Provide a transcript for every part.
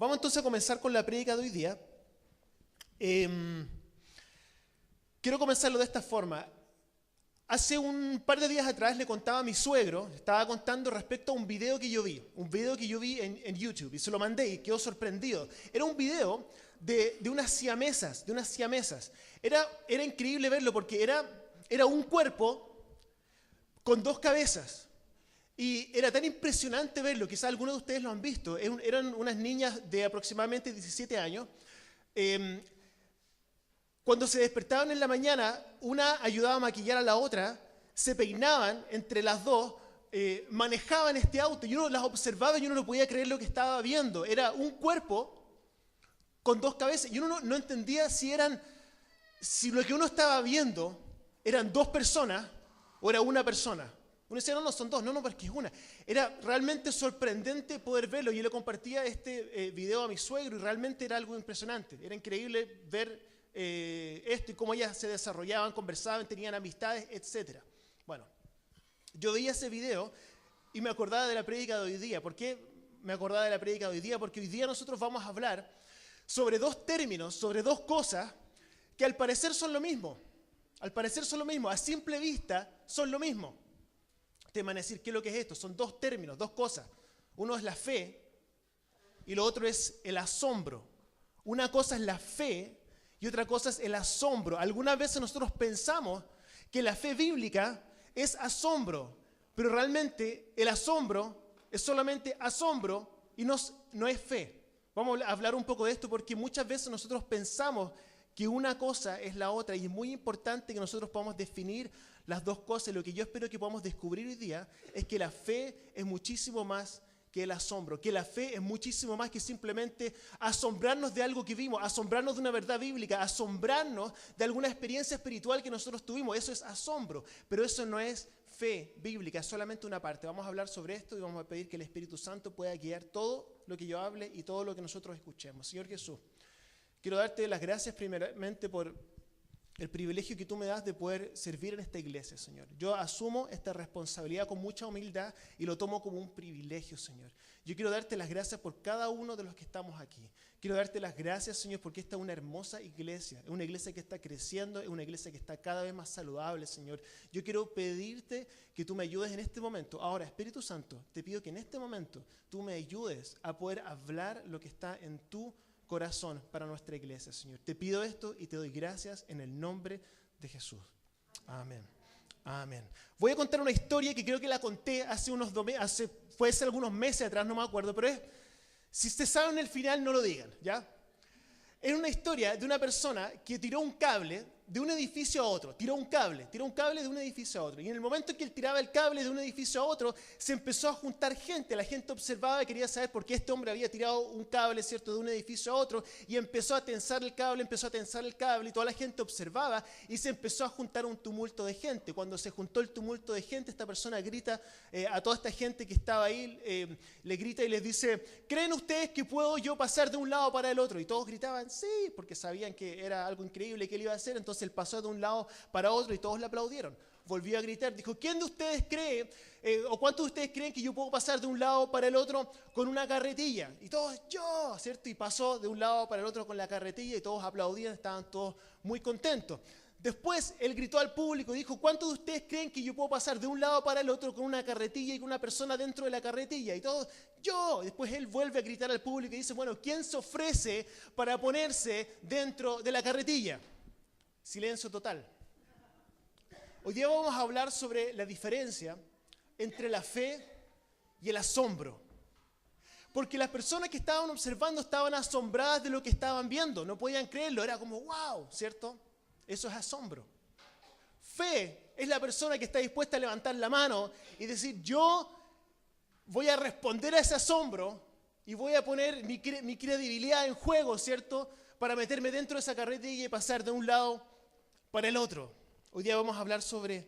Vamos entonces a comenzar con la prédica de hoy día. Quiero comenzarlo de esta forma. Hace un par de días atrás le contaba a mi suegro, estaba contando respecto a un video que yo vi, en YouTube, y se lo mandé y quedó sorprendido. Era un video de unas siamesas, Era increíble verlo porque era un cuerpo con dos cabezas. Y era tan impresionante verlo, quizás algunos de ustedes lo han visto. Eran unas niñas de aproximadamente 17 años. Cuando se despertaban en la mañana, una ayudaba a maquillar a la otra, se peinaban entre las dos, manejaban este auto. Y uno las observaba y uno no podía creer lo que estaba viendo. Era un cuerpo con dos cabezas. Y uno no entendía si lo que uno estaba viendo eran dos personas o era una persona. Uno decía, no, son dos, no, porque es una. Era realmente sorprendente poder verlo. Yo le compartía este video a mi suegro y realmente era algo impresionante. Era increíble ver esto y cómo ellas se desarrollaban, conversaban, tenían amistades, etc. Bueno, yo veía ese video y me acordaba de la prédica de hoy día. ¿Por qué me acordaba de la prédica de hoy día? Porque hoy día nosotros vamos a hablar sobre dos términos, sobre dos cosas que al parecer son lo mismo. A simple vista son lo mismo. Ustedes van a decir, ¿qué es lo que es esto? Son dos términos, dos cosas. Uno es la fe y lo otro es el asombro. Una cosa es la fe y otra cosa es el asombro. Algunas veces nosotros pensamos que la fe bíblica es asombro, pero realmente el asombro es solamente asombro y no es fe. Vamos a hablar un poco de esto porque muchas veces nosotros pensamos que una cosa es la otra y es muy importante que nosotros podamos definir las dos cosas. Lo que yo espero que podamos descubrir hoy día es que la fe es muchísimo más que el asombro, que la fe es muchísimo más que simplemente asombrarnos de algo que vimos, asombrarnos de una verdad bíblica, asombrarnos de alguna experiencia espiritual que nosotros tuvimos. Eso es asombro, pero eso no es fe bíblica, es solamente una parte. Vamos a hablar sobre esto y vamos a pedir que el Espíritu Santo pueda guiar todo lo que yo hable y todo lo que nosotros escuchemos. Señor Jesús, quiero darte las gracias primeramente por el privilegio que tú me das de poder servir en esta iglesia, Señor. Yo asumo esta responsabilidad con mucha humildad y lo tomo como un privilegio, Señor. Yo quiero darte las gracias por cada uno de los que estamos aquí. Quiero darte las gracias, Señor, porque esta es una hermosa iglesia. Es una iglesia que está creciendo, es una iglesia que está cada vez más saludable, Señor. Yo quiero pedirte que tú me ayudes en este momento. Ahora, Espíritu Santo, te pido que en este momento tú me ayudes a poder hablar lo que está en tu corazón para nuestra iglesia, Señor. Te pido esto y te doy gracias en el nombre de Jesús. Amén. Amén. Voy a contar una historia que creo que la conté puede ser algunos meses atrás, no me acuerdo, pero si ustedes saben el final, no lo digan, ¿ya? Es una historia de una persona que tiró un cable de un edificio a otro. Tiró un cable de un edificio a otro. Y en el momento en que él tiraba el cable de un edificio a otro, se empezó a juntar gente. La gente observaba y quería saber por qué este hombre había tirado un cable, ¿cierto?, de un edificio a otro. Y empezó a tensar el cable, y toda la gente observaba y se empezó a juntar un tumulto de gente. Cuando se juntó el tumulto de gente, esta persona grita a toda esta gente que estaba ahí, le grita y les dice, ¿creen ustedes que puedo yo pasar de un lado para el otro? Y todos gritaban, sí, porque sabían que era algo increíble que él iba a hacer. Entonces él pasó de un lado para otro y todos le aplaudieron. Volvió a gritar, dijo, ¿quién de ustedes cree o cuántos de ustedes creen que yo puedo pasar de un lado para el otro con una carretilla? Y todos, yo, ¿cierto? Y pasó de un lado para el otro con la carretilla y todos aplaudían, estaban todos muy contentos. Después él gritó al público y dijo, ¿cuántos de ustedes creen que yo puedo pasar de un lado para el otro con una carretilla y con una persona dentro de la carretilla? Y todos, yo. Después él vuelve a gritar al público y dice, bueno, ¿quién se ofrece para ponerse dentro de la carretilla? Silencio total. Hoy día vamos a hablar sobre la diferencia entre la fe y el asombro. Porque las personas que estaban observando estaban asombradas de lo que estaban viendo. No podían creerlo, era como, wow, ¿cierto? Eso es asombro. Fe es la persona que está dispuesta a levantar la mano y decir, yo voy a responder a ese asombro y voy a poner mi credibilidad en juego, ¿cierto?, para meterme dentro de esa carretilla y pasar de un lado para el otro. Hoy día vamos a hablar sobre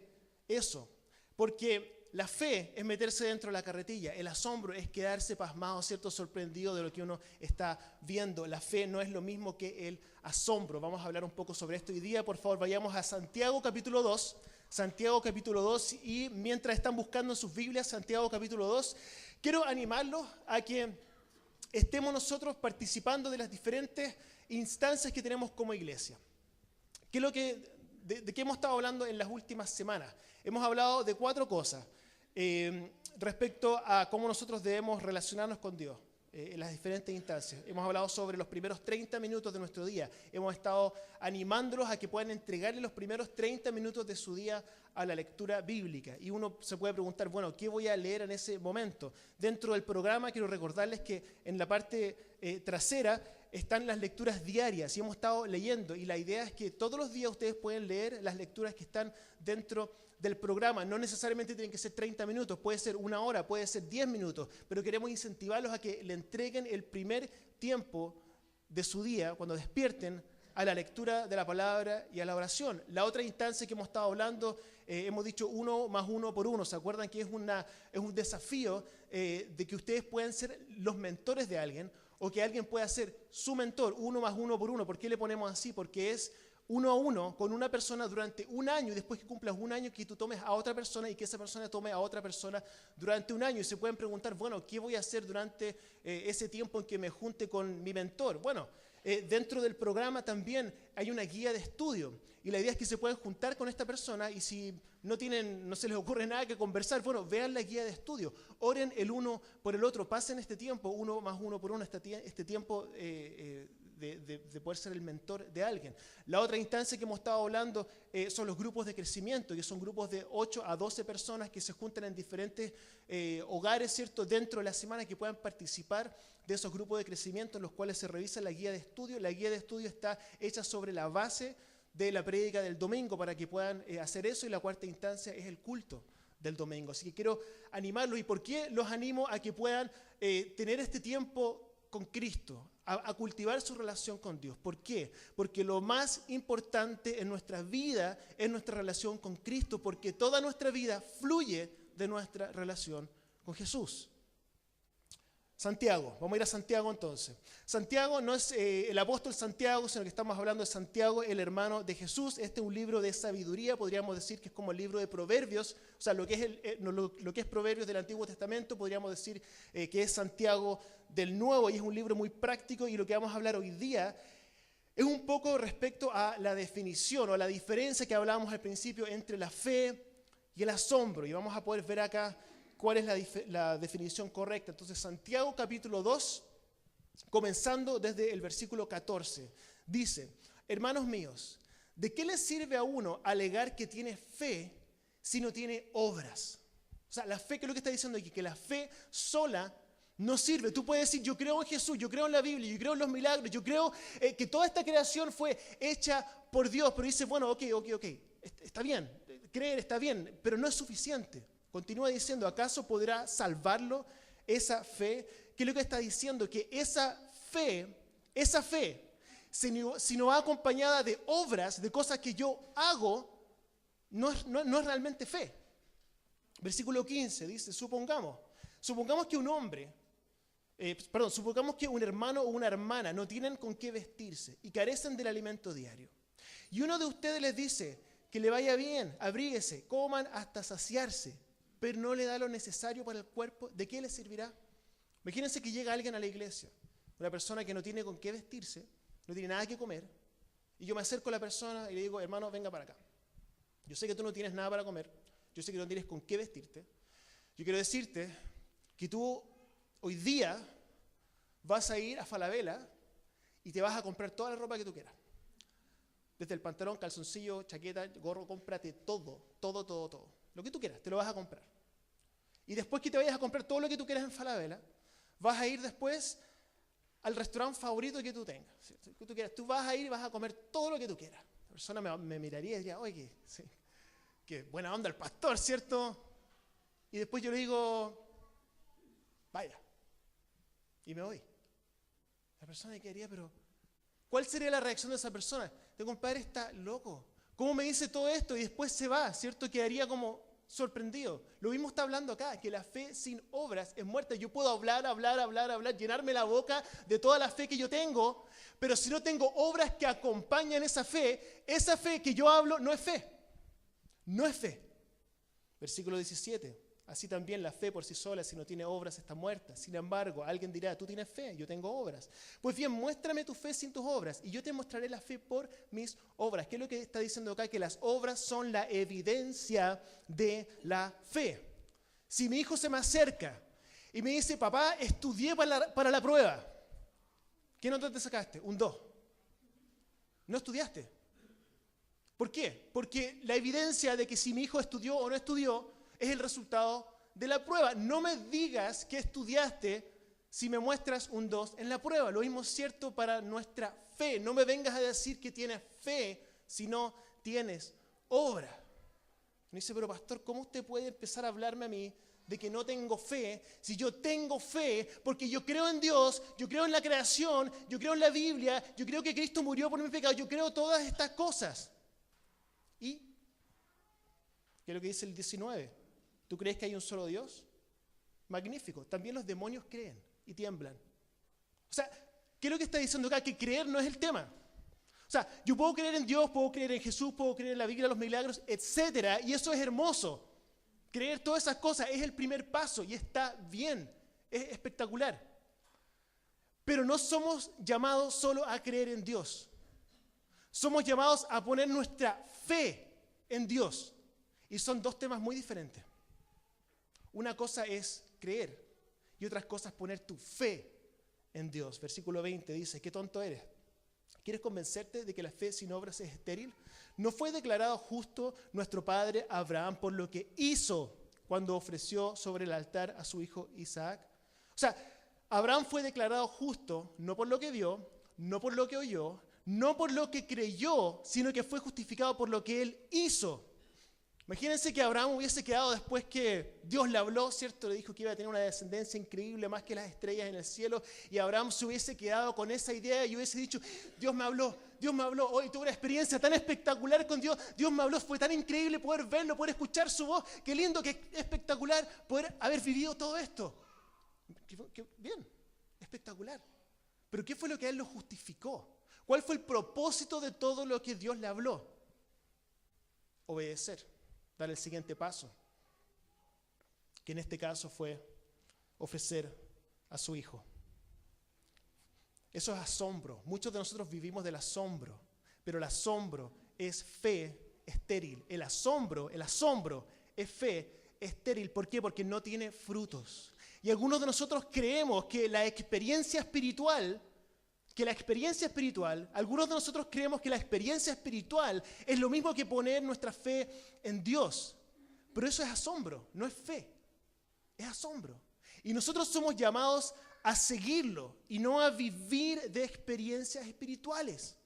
eso, porque la fe es meterse dentro de la carretilla, el asombro es quedarse pasmado, ¿cierto?, sorprendido de lo que uno está viendo. La fe no es lo mismo que el asombro. Vamos a hablar un poco sobre esto hoy día. Por favor, vayamos a Santiago capítulo 2. Santiago capítulo 2, y mientras están buscando en sus Biblias Santiago capítulo 2, quiero animarlos a que estemos nosotros participando de las diferentes instancias que tenemos como iglesia. ¿Qué es de qué hemos estado hablando en las últimas semanas? Hemos hablado de 4 cosas respecto a cómo nosotros debemos relacionarnos con Dios en las diferentes instancias. Hemos hablado sobre los primeros 30 minutos de nuestro día. Hemos estado animándolos a que puedan entregarle los primeros 30 minutos de su día a la lectura bíblica. Y uno se puede preguntar, bueno, ¿qué voy a leer en ese momento? Dentro del programa quiero recordarles que en la parte trasera están las lecturas diarias y hemos estado leyendo. Y la idea es que todos los días ustedes pueden leer las lecturas que están dentro del programa. No necesariamente tienen que ser 30 minutos, puede ser 1 hora, puede ser 10 minutos, pero queremos incentivarlos a que le entreguen el primer tiempo de su día, cuando despierten, a la lectura de la palabra y a la oración. La otra instancia que hemos estado hablando, hemos dicho 1 más 1 por 1. ¿Se acuerdan que es un desafío de que ustedes puedan ser los mentores de alguien o que alguien pueda ser su mentor, 1 más 1 por 1? ¿Por qué le ponemos así? Porque es 1 a 1 con una persona durante 1 año y después que cumplas 1 año que tú tomes a otra persona y que esa persona tome a otra persona durante 1 año. Y se pueden preguntar, bueno, ¿qué voy a hacer durante ese tiempo en que me junte con mi mentor? Bueno, dentro del programa también hay una guía de estudio y la idea es que se puedan juntar con esta persona y si no se les ocurre nada que conversar, bueno, vean la guía de estudio, oren el uno por el otro, pasen este tiempo, 1 más 1 por 1, este tiempo de poder ser el mentor de alguien. La otra instancia que hemos estado hablando son los grupos de crecimiento, que son grupos de 8 a 12 personas que se juntan en diferentes hogares, ¿cierto?, dentro de la semana, que puedan participar de esos grupos de crecimiento en los cuales se revisa la guía de estudio. La guía de estudio está hecha sobre la base de la prédica del domingo para que puedan hacer eso, y la cuarta instancia es el culto del domingo. Así que quiero animarlos. ¿Y por qué los animo a que puedan tener este tiempo con Cristo, a cultivar su relación con Dios? ¿Por qué? Porque lo más importante en nuestra vida es nuestra relación con Cristo, porque toda nuestra vida fluye de nuestra relación con Jesús. Santiago, vamos a ir a Santiago entonces. Santiago no es el apóstol Santiago, sino que estamos hablando de Santiago, el hermano de Jesús. Este es un libro de sabiduría, podríamos decir que es como el libro de Proverbios, o sea, lo que es Proverbios del Antiguo Testamento, podríamos decir que es Santiago del Nuevo, y es un libro muy práctico, y lo que vamos a hablar hoy día es un poco respecto a la definición o a la diferencia que hablábamos al principio entre la fe y el asombro, y vamos a poder ver acá cuál es la definición correcta. Entonces, Santiago capítulo 2, comenzando desde el versículo 14, dice: hermanos míos, ¿de qué le sirve a uno alegar que tiene fe si no tiene obras? O sea, la fe, que es lo que está diciendo aquí, que la fe sola no sirve. Tú puedes decir, yo creo en Jesús, yo creo en la Biblia, yo creo en los milagros, yo creo que toda esta creación fue hecha por Dios, pero dice, bueno, ok, está bien, creer está bien, pero no es suficiente. Continúa diciendo, ¿acaso podrá salvarlo esa fe? ¿Qué es lo que está diciendo? Que esa fe, si no va acompañada de obras, de cosas que yo hago, no es realmente fe. Versículo 15 dice, supongamos que supongamos que un hermano o una hermana no tienen con qué vestirse y carecen del alimento diario. Y uno de ustedes les dice que le vaya bien, abríguese, coman hasta saciarse, pero no le da lo necesario para el cuerpo. ¿De qué le servirá? Imagínense que llega alguien a la iglesia, una persona que no tiene con qué vestirse, no tiene nada que comer, y yo me acerco a la persona y le digo, hermano, venga para acá. Yo sé que tú no tienes nada para comer, yo sé que no tienes con qué vestirte. Yo quiero decirte que tú hoy día vas a ir a Falabella y te vas a comprar toda la ropa que tú quieras. Desde el pantalón, calzoncillo, chaqueta, gorro, cómprate todo. Lo que tú quieras, te lo vas a comprar. Y después que te vayas a comprar todo lo que tú quieras en Falabella, vas a ir después al restaurante favorito que tú tengas. Tú vas a ir y vas a comer todo lo que tú quieras. La persona me miraría y diría, oye, qué buena onda el pastor, ¿cierto? Y después yo le digo, vaya. Y me voy. La persona quedaría, pero ¿cuál sería la reacción de esa persona? Este compadre está loco. ¿Cómo me dice todo esto? Y después se va, ¿cierto? Quedaría como sorprendido. Lo mismo está hablando acá, que la fe sin obras es muerta. Yo puedo hablar, llenarme la boca de toda la fe que yo tengo, pero si no tengo obras que acompañan esa fe que yo hablo no es fe. No es fe. Versículo 17. Así también la fe por sí sola, si no tiene obras, está muerta. Sin embargo, alguien dirá, tú tienes fe, yo tengo obras. Pues bien, muéstrame tu fe sin tus obras, y yo te mostraré la fe por mis obras. ¿Qué es lo que está diciendo acá? Que las obras son la evidencia de la fe. Si mi hijo se me acerca y me dice, papá, estudié para la prueba, ¿qué nota te sacaste? Un 2. No estudiaste. ¿Por qué? Porque la evidencia de que si mi hijo estudió o no estudió es el resultado de la prueba. No me digas que estudiaste si me muestras un 2 en la prueba. Lo mismo es cierto para nuestra fe. No me vengas a decir que tienes fe si no tienes obra. Me dice, pero pastor, ¿cómo usted puede empezar a hablarme a mí de que no tengo fe si yo tengo fe porque yo creo en Dios, yo creo en la creación, yo creo en la Biblia, yo creo que Cristo murió por mis pecados, yo creo todas estas cosas? ¿Y qué es lo que dice el 19? ¿Tú crees que hay un solo Dios? Magnífico. También los demonios creen y tiemblan. O sea, ¿qué es lo que está diciendo acá? Que creer no es el tema. O sea, yo puedo creer en Dios, puedo creer en Jesús, puedo creer en la Biblia, los milagros, etcétera, y eso es hermoso. Creer todas esas cosas es el primer paso y está bien, es espectacular. Pero no somos llamados solo a creer en Dios. Somos llamados a poner nuestra fe en Dios. Y son dos temas muy diferentes. Una cosa es creer y otra cosa es poner tu fe en Dios. Versículo 20 dice, qué tonto eres. ¿Quieres convencerte de que la fe sin obras es estéril? ¿No fue declarado justo nuestro padre Abraham por lo que hizo cuando ofreció sobre el altar a su hijo Isaac? O sea, Abraham fue declarado justo no por lo que vio, no por lo que oyó, no por lo que creyó, sino que fue justificado por lo que él hizo. Imagínense que Abraham hubiese quedado después que Dios le habló, ¿cierto? Le dijo que iba a tener una descendencia increíble, más que las estrellas en el cielo, y Abraham se hubiese quedado con esa idea y hubiese dicho, Dios me habló, hoy tuve una experiencia tan espectacular con Dios, Dios me habló, fue tan increíble poder verlo, poder escuchar su voz, qué lindo, qué espectacular poder haber vivido todo esto. Bien, espectacular. Pero ¿qué fue lo que a él lo justificó? ¿Cuál fue el propósito de todo lo que Dios le habló? Obedecer. Dar el siguiente paso, que en este caso fue ofrecer a su hijo. Eso es asombro. Muchos de nosotros vivimos del asombro, pero el asombro es fe estéril. El asombro es fe estéril. ¿Por qué? Porque no tiene frutos. Y algunos de nosotros creemos que la experiencia espiritual, algunos de nosotros creemos que la experiencia espiritual es lo mismo que poner nuestra fe en Dios. Pero eso es asombro, no es fe, es asombro. Y nosotros somos llamados a seguirlo y no a vivir de experiencias espirituales.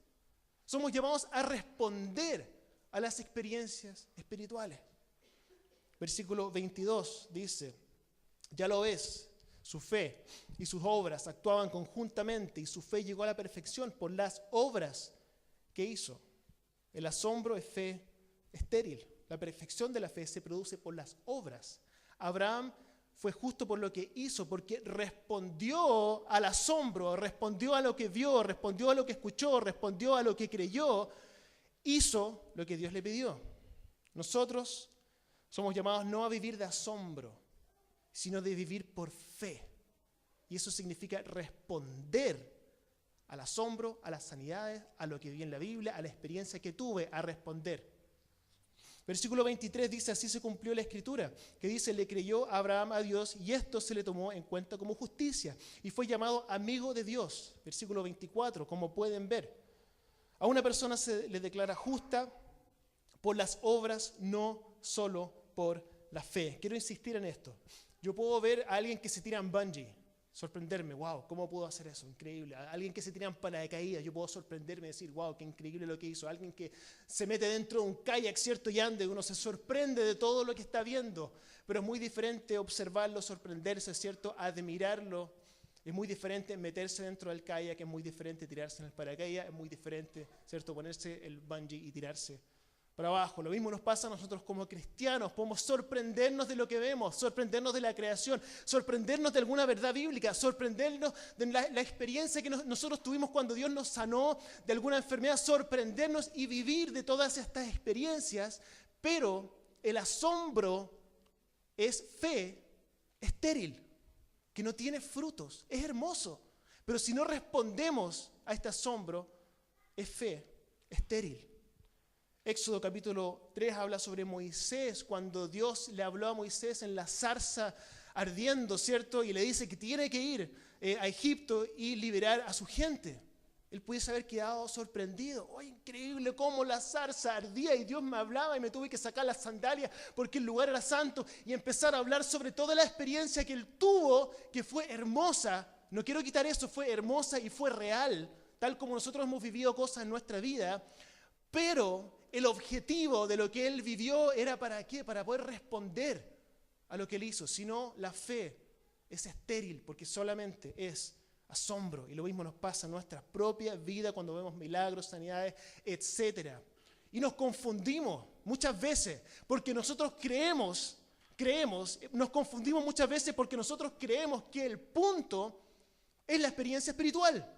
Somos llamados a responder a las experiencias espirituales. Versículo 22 dice, ya lo ves. Su fe y sus obras actuaban conjuntamente y su fe llegó a la perfección por las obras que hizo. El asombro es fe estéril. La perfección de la fe se produce por las obras. Abraham fue justo por lo que hizo, porque respondió al asombro, respondió a lo que vio, respondió a lo que escuchó, respondió a lo que creyó, hizo lo que Dios le pidió. Nosotros somos llamados no a vivir de asombro, sino de vivir por fe. Y eso significa responder al asombro, a las sanidades, a lo que vi en la Biblia, a la experiencia que tuve, a responder. Versículo 23 dice, así se cumplió la Escritura, que dice, le creyó Abraham a Dios y esto se le tomó en cuenta como justicia y fue llamado amigo de Dios. Versículo 24, como pueden ver, a una persona se le declara justa por las obras, no solo por la fe. Quiero insistir en esto. Yo puedo ver a alguien que se tira en bungee, sorprenderme, wow, ¿cómo puedo hacer eso? Increíble. A alguien que se tira en paracaídas, yo puedo sorprenderme y decir, wow, qué increíble lo que hizo. Alguien que se mete dentro de un kayak, ¿cierto? Y ande, uno se sorprende de todo lo que está viendo. Pero es muy diferente observarlo, sorprenderse, ¿cierto? Admirarlo. Es muy diferente meterse dentro del kayak, es muy diferente tirarse en el paracaídas, es muy diferente, ¿cierto? Ponerse el bungee y tirarse para abajo. Lo mismo nos pasa a nosotros como cristianos. Podemos sorprendernos de lo que vemos, sorprendernos de la creación, sorprendernos de alguna verdad bíblica, sorprendernos de la experiencia que nosotros tuvimos cuando Dios nos sanó de alguna enfermedad, sorprendernos y vivir de todas estas experiencias, pero el asombro es fe estéril, que no tiene frutos. Es hermoso, pero si no respondemos a este asombro, es fe estéril. Éxodo capítulo 3 habla sobre Moisés, cuando Dios le habló a Moisés en la zarza ardiendo, ¿cierto? Y le dice que tiene que ir a Egipto y liberar a su gente. Él pudiese haber quedado sorprendido. ¡Oh, increíble cómo la zarza ardía! Y Dios me hablaba y me tuve que sacar las sandalias porque el lugar era santo y empezar a hablar sobre toda la experiencia que él tuvo, que fue hermosa. No quiero quitar eso, fue hermosa y fue real, tal como nosotros hemos vivido cosas en nuestra vida. Pero el objetivo de lo que él vivió era ¿para qué? Para poder responder a lo que él hizo. Si no, la fe es estéril porque solamente es asombro. Y lo mismo nos pasa en nuestra propia vida cuando vemos milagros, sanidades, etc. Y nos confundimos muchas veces porque nosotros creemos, nos confundimos muchas veces porque nosotros creemos que el punto es la experiencia espiritual.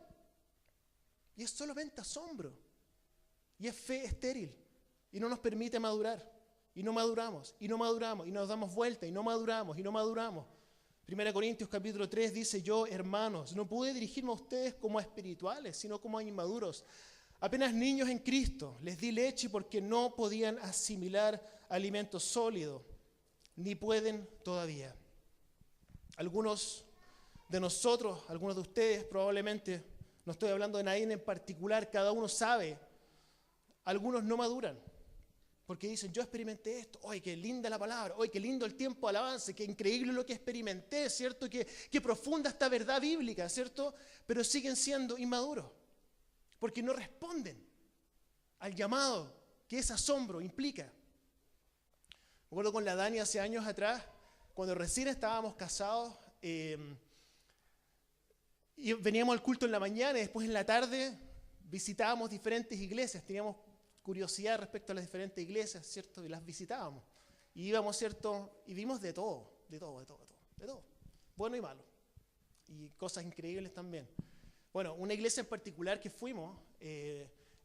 Y es solamente asombro. Y es fe estéril. Y no nos permite madurar. Y no maduramos, y no maduramos, y nos damos vuelta, y no maduramos, y no maduramos. 1 Corintios capítulo 3 dice: yo, hermanos, no pude dirigirme a ustedes como a espirituales, sino como a inmaduros. Apenas niños en Cristo, les di leche porque no podían asimilar alimento sólido, ni pueden todavía. Algunos de nosotros, algunos de ustedes probablemente, no estoy hablando de nadie en particular, cada uno sabe, algunos no maduran. Porque dicen, yo experimenté esto, ¡ay, qué linda la palabra! ¡Ay, qué lindo el tiempo de alabanza! ¡Qué increíble lo que experimenté! ¿Cierto? Qué profunda esta verdad bíblica, ¿cierto? Pero siguen siendo inmaduros, porque no responden al llamado que ese asombro implica. Me acuerdo con la Dani hace años atrás, cuando recién estábamos casados, y veníamos al culto en la mañana y después en la tarde visitábamos diferentes iglesias, teníamos curiosidad respecto a las diferentes iglesias, ¿cierto? Y las visitábamos. Y íbamos, ¿cierto? Y vimos de todo. Bueno y malo. Y cosas increíbles también. Bueno, una iglesia en particular que fuimos,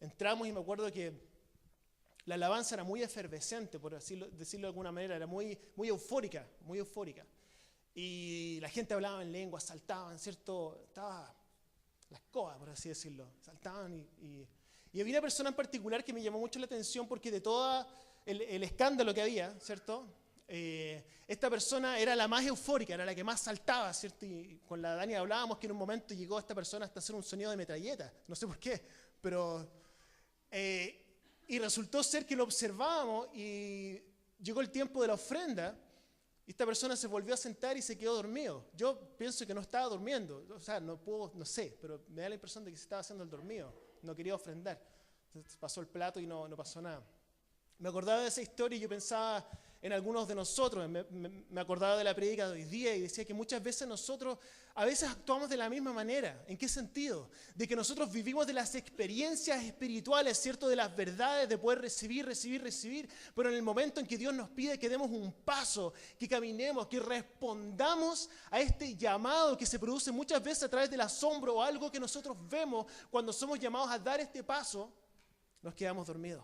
entramos y me acuerdo que la alabanza era muy efervescente, por decirlo de alguna manera, era muy eufórica, muy eufórica. Y la gente hablaba en lengua, saltaban, ¿cierto? Estaba la escoba, por así decirlo. Saltaban y había una persona en particular que me llamó mucho la atención porque de todo el escándalo que había, ¿cierto? Esta persona era la más eufórica, era la que más saltaba, ¿cierto? Y con la Dani hablábamos que en un momento llegó esta persona hasta hacer un sonido de metralleta, no sé por qué, pero... y resultó ser que lo observábamos y llegó el tiempo de la ofrenda y esta persona se volvió a sentar y se quedó dormido. Yo pienso que no estaba durmiendo, o sea, no sé, pero me da la impresión de que se estaba haciendo el dormido. No quería ofrendar. Entonces pasó el plato y no pasó nada. Me acordaba de esa historia y yo pensaba en algunos de nosotros. Me acordaba de la prédica de hoy día y decía que muchas veces nosotros a veces actuamos de la misma manera. ¿En qué sentido? De que nosotros vivimos de las experiencias espirituales, ¿cierto? De las verdades, de poder recibir, pero en el momento en que Dios nos pide que demos un paso, que caminemos, que respondamos a este llamado que se produce muchas veces a través del asombro o algo que nosotros vemos cuando somos llamados a dar este paso, nos quedamos dormidos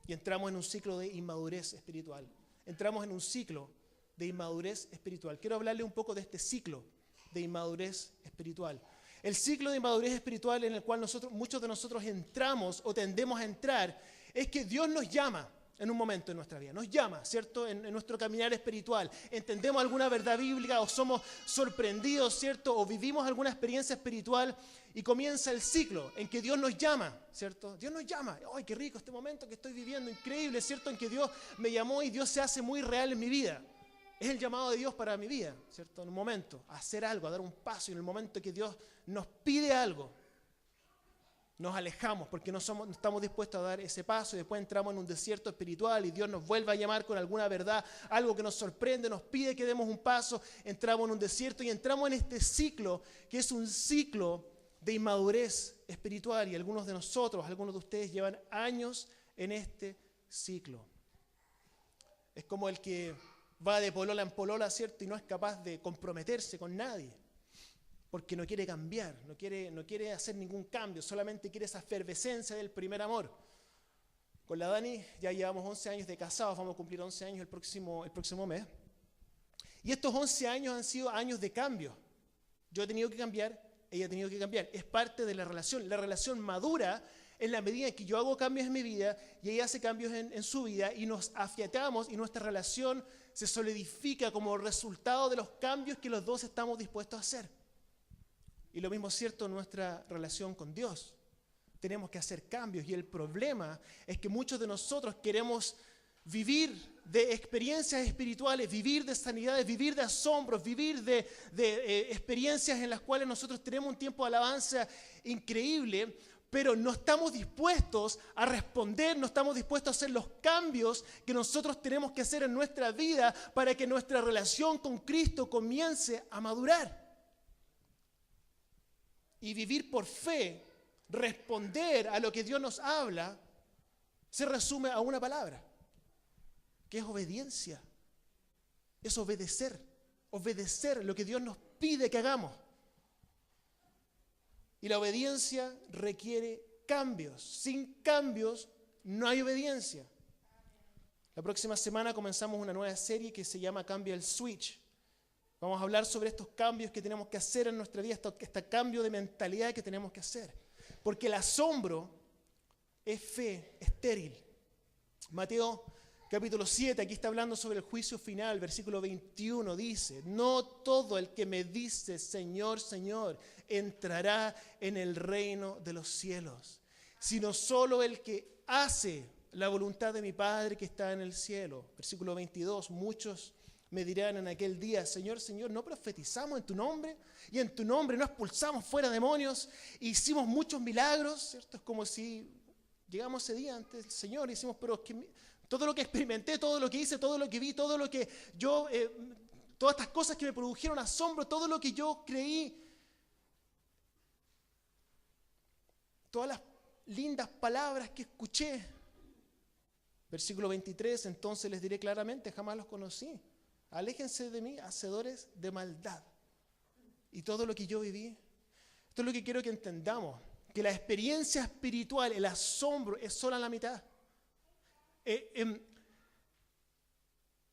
y entramos en un ciclo de inmadurez espiritual. Entramos en un ciclo de inmadurez espiritual. Quiero hablarle un poco de este ciclo de inmadurez espiritual. El ciclo de inmadurez espiritual en el cual muchos de nosotros entramos o tendemos a entrar es que Dios nos llama en un momento en nuestra vida. Nos llama, ¿cierto? En nuestro caminar espiritual. Entendemos alguna verdad bíblica o somos sorprendidos, ¿cierto? O vivimos alguna experiencia espiritual y comienza el ciclo en que Dios nos llama, ¿cierto? Dios nos llama. ¡Ay, qué rico este momento que estoy viviendo! Increíble, ¿cierto? En que Dios me llamó y Dios se hace muy real en mi vida. Es el llamado de Dios para mi vida, ¿cierto? En un momento, a hacer algo, a dar un paso. Y en el momento que Dios nos pide algo, nos alejamos porque no estamos dispuestos a dar ese paso y después entramos en un desierto espiritual y Dios nos vuelve a llamar con alguna verdad, algo que nos sorprende, nos pide que demos un paso, entramos en un desierto y entramos en este ciclo que es un ciclo de inmadurez espiritual y algunos de nosotros, algunos de ustedes llevan años en este ciclo. Es como el que va de polola en polola, ¿cierto? Y no es capaz de comprometerse con nadie. Porque no quiere cambiar, no quiere hacer ningún cambio, solamente quiere esa efervescencia del primer amor. Con la Dani ya llevamos 11 años de casados, vamos a cumplir 11 años el próximo mes. Y estos 11 años han sido años de cambio. Yo he tenido que cambiar, ella ha tenido que cambiar. Es parte de la relación. La relación madura en la medida en que yo hago cambios en mi vida y ella hace cambios en su vida y nos afiatamos y nuestra relación se solidifica como resultado de los cambios que los dos estamos dispuestos a hacer. Y lo mismo es cierto en nuestra relación con Dios. Tenemos que hacer cambios y el problema es que muchos de nosotros queremos vivir de experiencias espirituales, vivir de sanidades, vivir de asombros, vivir de experiencias en las cuales nosotros tenemos un tiempo de alabanza increíble, pero no estamos dispuestos a responder, no estamos dispuestos a hacer los cambios que nosotros tenemos que hacer en nuestra vida para que nuestra relación con Cristo comience a madurar. Y vivir por fe, responder a lo que Dios nos habla, se resume a una palabra, que es obediencia. Es obedecer lo que Dios nos pide que hagamos. Y la obediencia requiere cambios. Sin cambios no hay obediencia. La próxima semana comenzamos una nueva serie que se llama Cambia el Switch. Vamos a hablar sobre estos cambios que tenemos que hacer en nuestra vida, este cambio de mentalidad que tenemos que hacer. Porque el asombro es fe estéril. Mateo capítulo 7, aquí está hablando sobre el juicio final, versículo 21, dice: no todo el que me dice Señor, Señor, entrará en el reino de los cielos, sino solo el que hace la voluntad de mi Padre que está en el cielo. Versículo 22, muchos me dirán en aquel día: Señor, Señor, ¿no profetizamos en tu nombre? Y en tu nombre no expulsamos fuera demonios, hicimos muchos milagros, ¿cierto? Es como si llegamos ese día ante el Señor y decimos: pero es que todo lo que experimenté, todo lo que hice, todo lo que vi, todo lo que yo, todas estas cosas que me produjeron asombro, todo lo que yo creí, todas las lindas palabras que escuché. Versículo 23, entonces les diré claramente: jamás los conocí. Aléjense de mí, hacedores de maldad. Y todo lo que yo viví, esto es lo que quiero que entendamos, que la experiencia espiritual, el asombro, es solo la mitad.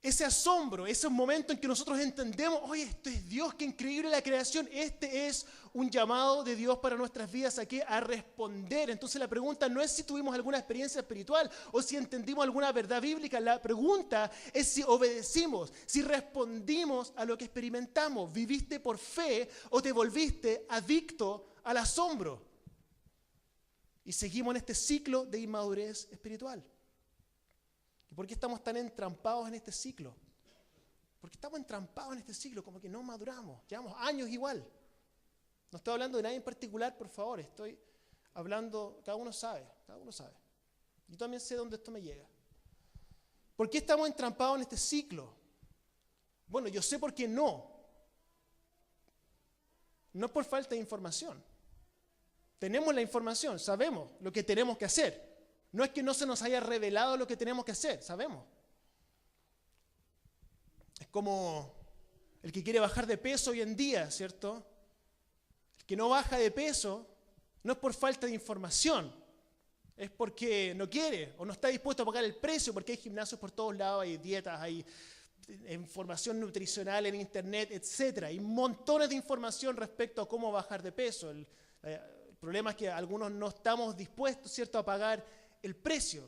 Ese asombro, ese momento en que nosotros entendemos: oye, esto es Dios, qué increíble la creación, este es un llamado de Dios para nuestras vidas aquí a responder. Entonces la pregunta no es si tuvimos alguna experiencia espiritual o si entendimos alguna verdad bíblica, la pregunta es si obedecimos, si respondimos a lo que experimentamos. ¿Viviste por fe o te volviste adicto al asombro? Y seguimos en este ciclo de inmadurez espiritual. ¿Y por qué estamos tan entrampados en este ciclo? Porque estamos entrampados en este ciclo, como que no maduramos, llevamos años igual. No estoy hablando de nadie en particular, por favor, estoy hablando, cada uno sabe. Yo también sé dónde esto me llega. ¿Por qué estamos entrampados en este ciclo? Bueno, yo sé por qué no. No es por falta de información. Tenemos la información, sabemos lo que tenemos que hacer. No es que no se nos haya revelado lo que tenemos que hacer, sabemos. Es como el que quiere bajar de peso hoy en día, ¿cierto? El que no baja de peso no es por falta de información, es porque no quiere o no está dispuesto a pagar el precio, porque hay gimnasios por todos lados, hay dietas, hay información nutricional en internet, etc. Hay montones de información respecto a cómo bajar de peso. El problema es que algunos no estamos dispuestos, ¿cierto?, a pagar el precio.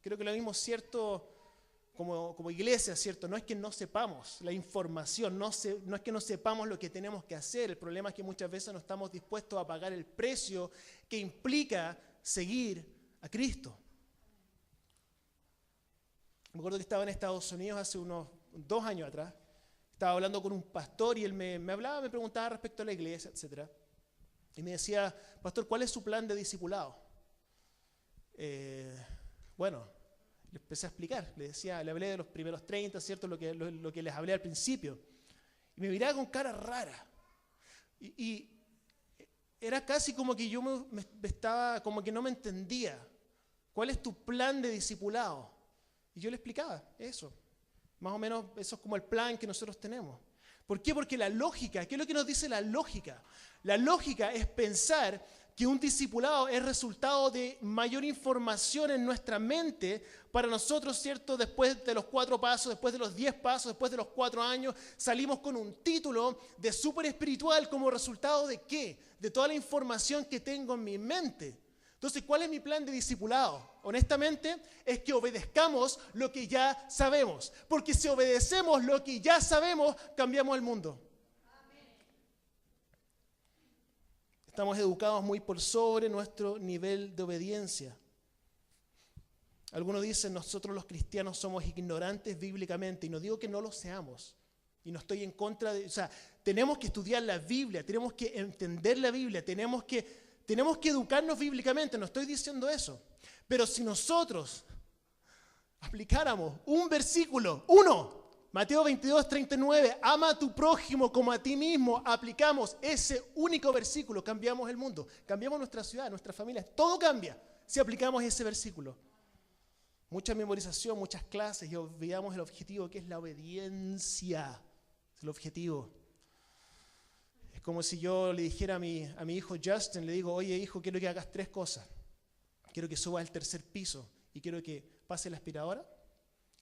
Creo que lo mismo es cierto como iglesia, ¿cierto? No es que no sepamos la información, no es que no sepamos lo que tenemos que hacer. El problema es que muchas veces no estamos dispuestos a pagar el precio que implica seguir a Cristo. Me acuerdo que estaba en Estados Unidos hace unos 2 años atrás. Estaba hablando con un pastor y él me hablaba, me preguntaba respecto a la iglesia, etc. Y me decía: pastor, ¿cuál es su plan de discipulado? Bueno, le empecé a explicar, le hablé de los primeros 30, ¿cierto? Lo que les hablé al principio. Y me miraba con cara rara. Y era casi como que yo estaba, como que no me entendía. ¿Cuál es tu plan de discipulado? Y yo le explicaba eso. Más o menos eso es como el plan que nosotros tenemos. ¿Por qué? Porque la lógica, ¿qué es lo que nos dice la lógica? La lógica es pensar que un discipulado es resultado de mayor información en nuestra mente para nosotros, ¿cierto? Después de los 4 pasos, después de los 10 pasos, después de los 4 años, salimos con un título de súper espiritual como resultado ¿de qué? De toda la información que tengo en mi mente. Entonces, ¿cuál es mi plan de discipulado? Honestamente, es que obedezcamos lo que ya sabemos. Porque si obedecemos lo que ya sabemos, cambiamos el mundo. Estamos educados muy por sobre nuestro nivel de obediencia. Algunos dicen, nosotros los cristianos somos ignorantes bíblicamente, y no digo que no lo seamos. Y no estoy en contra de... O sea, tenemos que estudiar la Biblia, tenemos que entender la Biblia, tenemos que educarnos bíblicamente, no estoy diciendo eso. Pero si nosotros aplicáramos un versículo, Mateo 22:39, ama a tu prójimo como a ti mismo, aplicamos ese único versículo, cambiamos el mundo, cambiamos nuestra ciudad, nuestras familias, todo cambia si aplicamos ese versículo. Mucha memorización, muchas clases y olvidamos el objetivo que es la obediencia, es el objetivo. Es como si yo le dijera a mi hijo Justin, le digo, oye hijo, quiero que hagas 3 cosas. Quiero que subas al 3er piso y quiero que pases la aspiradora,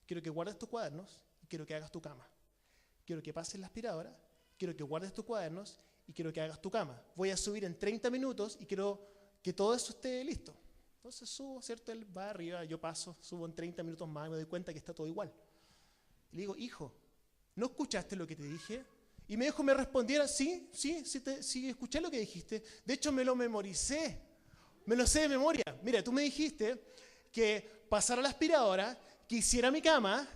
quiero que guardes tus cuadernos y quiero que hagas tu cama. Quiero que pases la aspiradora, quiero que guardes tus cuadernos y quiero que hagas tu cama. Voy a subir en 30 minutos y quiero que todo eso esté listo. Entonces subo, ¿cierto? Él va arriba, yo paso, subo en 30 minutos más y me doy cuenta que está todo igual. Y le digo, hijo, ¿no escuchaste lo que te dije? Y me dijo, me respondiera, sí, escuché lo que dijiste. De hecho, me lo memoricé. Me lo sé de memoria. Mira, tú me dijiste que pasara la aspiradora, que hiciera mi cama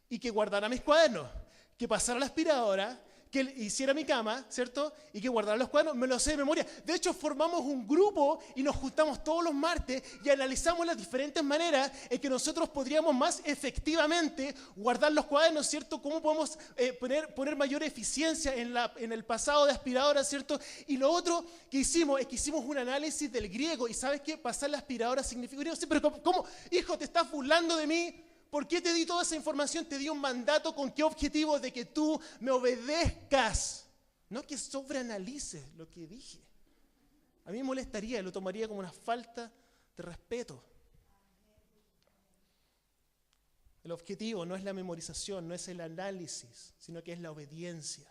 y que guardara mis cuadernos. Que pasara la aspiradora, que hiciera mi cama, ¿cierto? Y que guardara los cuadernos. Me lo sé de memoria. De hecho, formamos un grupo y nos juntamos todos los martes y analizamos las diferentes maneras en que nosotros podríamos más efectivamente guardar los cuadernos, ¿cierto? Cómo podemos poner mayor eficiencia en el pasado de aspiradora, ¿cierto? Y lo otro que hicimos es que hicimos un análisis del griego. ¿Y sabes qué? Pasar la aspiradora significa... Sí, pero ¿cómo? Hijo, ¿te estás burlando de mí? ¿Por qué te di toda esa información? Te di un mandato con qué objetivo, de que tú me obedezcas, no que sobreanalices lo que dije. A mí me molestaría, lo tomaría como una falta de respeto. El objetivo no es la memorización, no es el análisis, sino que es la obediencia.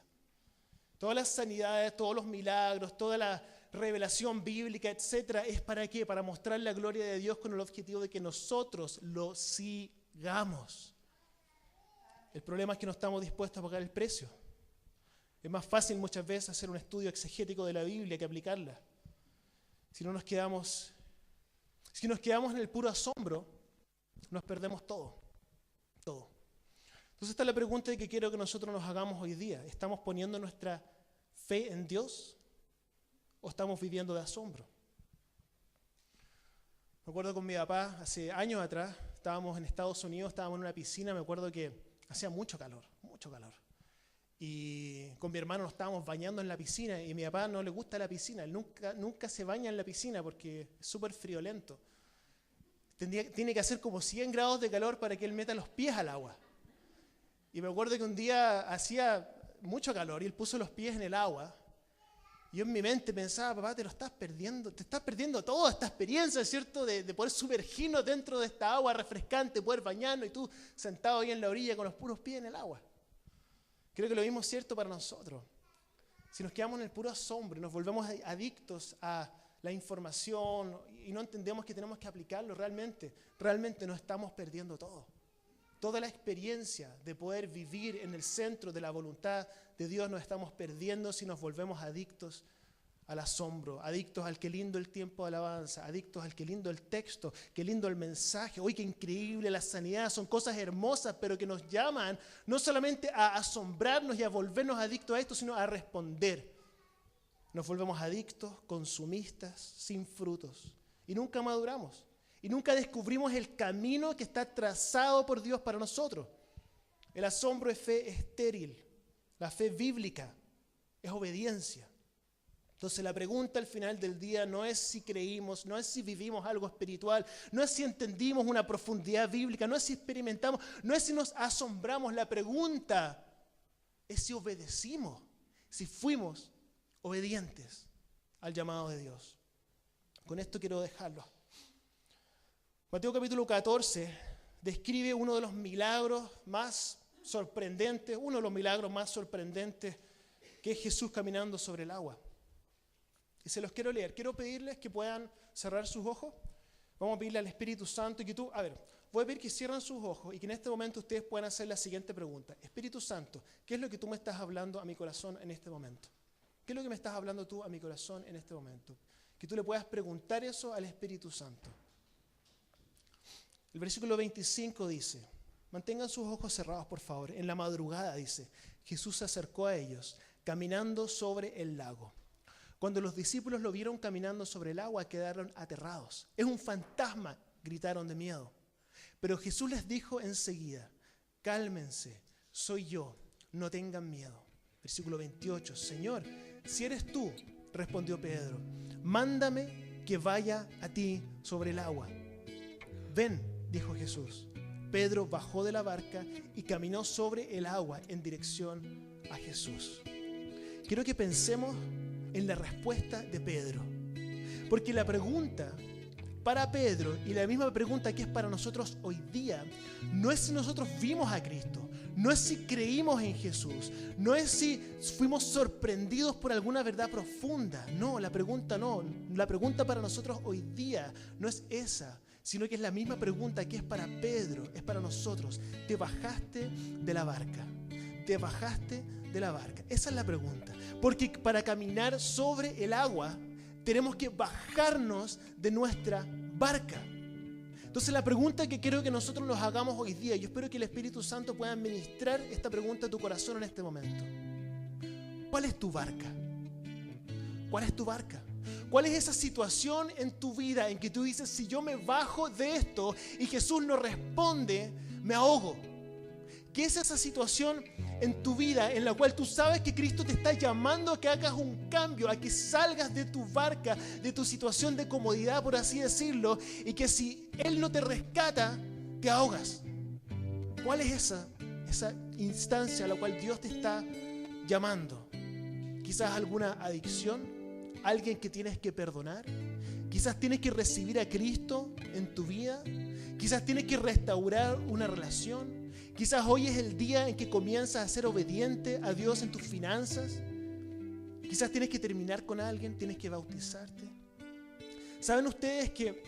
Todas las sanidades, todos los milagros, toda la revelación bíblica, etcétera, ¿es para qué? Para mostrar la gloria de Dios con el objetivo de que nosotros lo sigamos. El problema es que no estamos dispuestos a pagar el precio. Es más fácil muchas veces hacer un estudio exegético de la Biblia que aplicarla. Si nos quedamos en el puro asombro, nos perdemos todo. Entonces esta es la pregunta que quiero que nosotros nos hagamos hoy día. ¿Estamos poniendo nuestra fe en Dios o estamos viviendo de asombro? Me acuerdo con mi papá, hace años atrás, estábamos en Estados Unidos, estábamos en una piscina, me acuerdo que hacía mucho calor. Y con mi hermano nos estábamos bañando en la piscina y a mi papá no le gusta la piscina, él nunca se baña en la piscina porque es súper friolento. Tiene que hacer como 100 grados de calor para que él meta los pies al agua. Y me acuerdo que un día hacía mucho calor y él puso los pies en el agua. Yo en mi mente pensaba, papá, te estás perdiendo toda esta experiencia, ¿cierto? De poder sumergirnos dentro de esta agua refrescante, poder bañarnos y tú sentado ahí en la orilla con los puros pies en el agua. Creo que lo mismo es cierto para nosotros. Si nos quedamos en el puro asombro y nos volvemos adictos a la información y no entendemos que tenemos que aplicarlo realmente nos estamos perdiendo todo. Toda la experiencia de poder vivir en el centro de la voluntad de Dios nos estamos perdiendo si nos volvemos adictos al asombro, adictos al qué lindo el tiempo de alabanza, adictos al qué lindo el texto, qué lindo el mensaje. Uy, qué increíble la sanidad, son cosas hermosas, pero que nos llaman no solamente a asombrarnos y a volvernos adictos a esto, sino a responder. Nos volvemos adictos, consumistas, sin frutos y nunca maduramos. Y nunca descubrimos el camino que está trazado por Dios para nosotros. El asombro es fe estéril. La fe bíblica es obediencia. Entonces la pregunta al final del día no es si creímos, no es si vivimos algo espiritual, no es si entendimos una profundidad bíblica, no es si experimentamos, no es si nos asombramos. La pregunta es si obedecimos, si fuimos obedientes al llamado de Dios. Con esto quiero dejarlo. Mateo capítulo 14 describe uno de los milagros más sorprendentes, que es Jesús caminando sobre el agua. Y se los quiero leer. Quiero pedirles que puedan cerrar sus ojos. Vamos a pedirle al Espíritu Santo voy a pedir que cierren sus ojos y que en este momento ustedes puedan hacer la siguiente pregunta. Espíritu Santo, ¿qué es lo que tú me estás hablando a mi corazón en este momento? ¿Qué es lo que me estás hablando tú a mi corazón en este momento? Que tú le puedas preguntar eso al Espíritu Santo. El versículo 25 dice, mantengan sus ojos cerrados, por favor. En la madrugada, dice, Jesús se acercó a ellos, caminando sobre el lago. Cuando los discípulos lo vieron caminando sobre el agua, quedaron aterrados. Es un fantasma, gritaron de miedo. Pero Jesús les dijo enseguida, cálmense, soy yo, no tengan miedo. Versículo 28, Señor, si eres tú, respondió Pedro, mándame que vaya a ti sobre el agua. Ven, dijo Jesús. Pedro bajó de la barca y caminó sobre el agua en dirección a Jesús. Quiero que pensemos en la respuesta de Pedro, porque la pregunta para Pedro y la misma pregunta que es para nosotros hoy día no es si nosotros vimos a Cristo, no es si creímos en Jesús, no es si fuimos sorprendidos por alguna verdad profunda. No, la pregunta para nosotros hoy día no es esa, sino que es la misma pregunta que es para Pedro, es para nosotros. ¿Te bajaste de la barca? ¿Te bajaste de la barca? Esa es la pregunta. Porque para caminar sobre el agua tenemos que bajarnos de nuestra barca. Entonces la pregunta que quiero que nosotros nos hagamos hoy día, yo espero que el Espíritu Santo pueda ministrar esta pregunta a tu corazón en este momento. ¿Cuál es tu barca? ¿Cuál es tu barca? ¿Cuál es esa situación en tu vida en que tú dices, si yo me bajo de esto y Jesús no responde, me ahogo? ¿Qué es esa situación en tu vida en la cual tú sabes que Cristo te está llamando a que hagas un cambio, a que salgas de tu barca, de tu situación de comodidad, por así decirlo, y que si Él no te rescata, te ahogas? ¿Cuál es esa instancia a la cual Dios te está llamando? Quizás alguna adicción, alguien que tienes que perdonar, quizás tienes que recibir a Cristo en tu vida, quizás tienes que restaurar una relación. Quizás hoy es el día en que comienzas a ser obediente a Dios en tus finanzas. Quizás tienes que terminar con alguien, tienes que bautizarte. ¿Saben ustedes que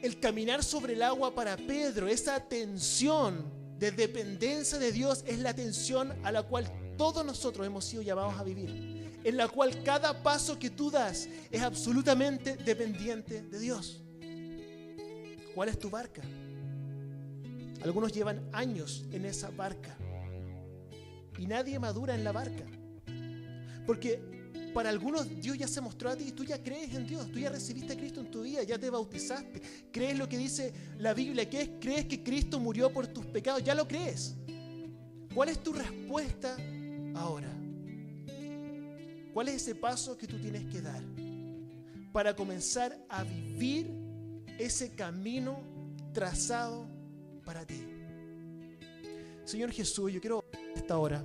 el caminar sobre el agua para Pedro, esa tensión de dependencia de Dios, es la tensión a la cual todos nosotros hemos sido llamados a vivir? En la cual cada paso que tú das es absolutamente dependiente de Dios. ¿Cuál es tu barca? Algunos llevan años en esa barca y nadie madura en la barca. Porque para algunos Dios ya se mostró a ti y tú ya crees en Dios, tú ya recibiste a Cristo en tu vida, ya te bautizaste, crees lo que dice la Biblia, crees que Cristo murió por tus pecados, ya lo crees. ¿Cuál es tu respuesta ahora? ¿Cuál es ese paso que tú tienes que dar para comenzar a vivir ese camino trazado para ti? Señor Jesús, yo quiero esta hora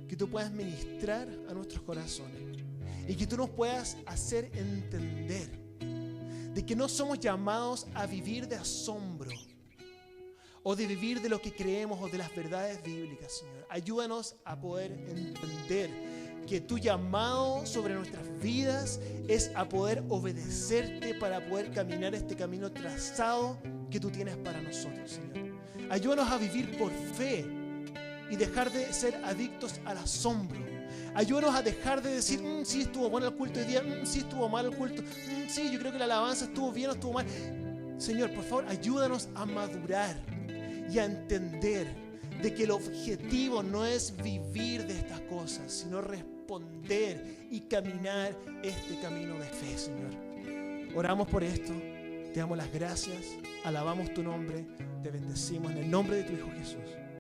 que tú puedas ministrar a nuestros corazones y que tú nos puedas hacer entender de que no somos llamados a vivir de asombro o de vivir de lo que creemos o de las verdades bíblicas, Señor. Ayúdanos a poder entender que tu llamado sobre nuestras vidas es a poder obedecerte para poder caminar este camino trazado que tú tienes para nosotros, Señor. Ayúdanos a vivir por fe y dejar de ser adictos al asombro. Ayúdanos a dejar de decir, sí estuvo bueno el culto hoy día, sí estuvo mal el culto, sí, yo creo que la alabanza estuvo bien o estuvo mal. Señor, por favor, ayúdanos a madurar y a entender de que el objetivo no es vivir de estas cosas, sino responder y caminar este camino de fe, Señor. Oramos por esto, te damos las gracias, alabamos tu nombre, te bendecimos en el nombre de tu Hijo Jesús.